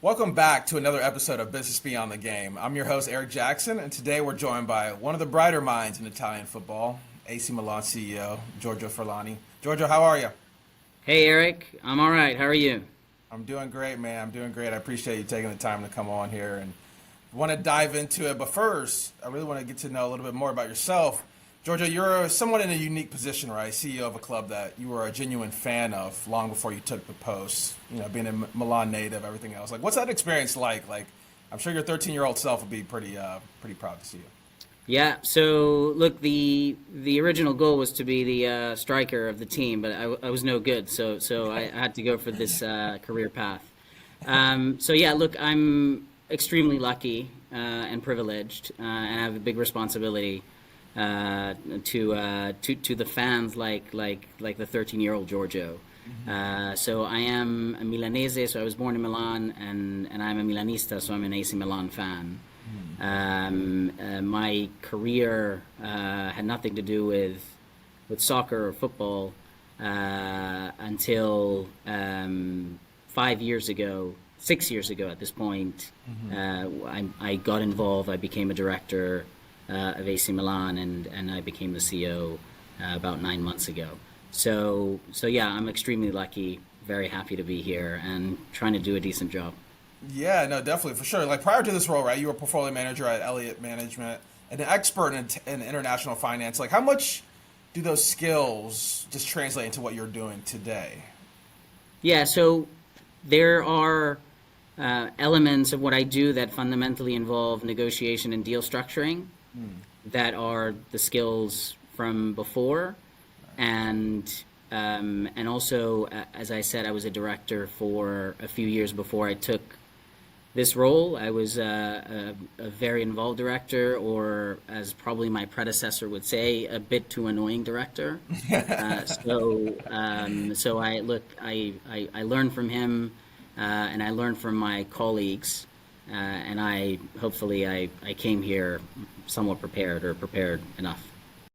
Welcome back to another episode of Business Beyond the Game. I'm your host, Eric Jackson, and today we're joined by one of the brighter minds in Italian football, AC Milan CEO, Giorgio Furlani. Giorgio, how are you? Hey Eric, I'm all right. How are you? I'm doing great, man. I'm doing great. I appreciate you taking the time to come on here and want to dive into it. But first, I really want to get to know a little bit more about yourself. Giorgio, you're somewhat in a unique position, right? CEO of a club that you were a genuine fan of long before you took the post. You know, being a Milan native, everything else. Like, what's that experience like? Like, I'm sure your 13-year-old self would be pretty proud to see you. Yeah. So look, the original goal was to be the striker of the team, but I was no good. So I had to go for this career path. So yeah, look, I'm extremely lucky and privileged, and I have a big responsibility to the fans like the 13-year-old Giorgio. So I am a Milanese, so I was born in Milan, and I'm a Milanista, so I'm an AC Milan fan. My career had nothing to do with soccer or football until 5 years ago, 6 years ago at this point. I got involved. I became a director of AC Milan, and I became the CEO about 9 months ago. So yeah, I'm extremely lucky, very happy to be here, and trying to do a decent job. Yeah, no, definitely, for sure. Like, prior to this role, right, you were a portfolio manager at Elliott Management and an expert in international finance. Like, how much do those skills just translate into what you're doing today? Yeah, so there are elements of what I do that fundamentally involve negotiation and deal structuring that are the skills from before, and also, as I said, I was a director for a few years before I took this role. I was a very involved director, or as probably my predecessor would say, a bit too annoying director. So I learned from him, and I learned from my colleagues, and I came here somewhat prepared, or prepared enough.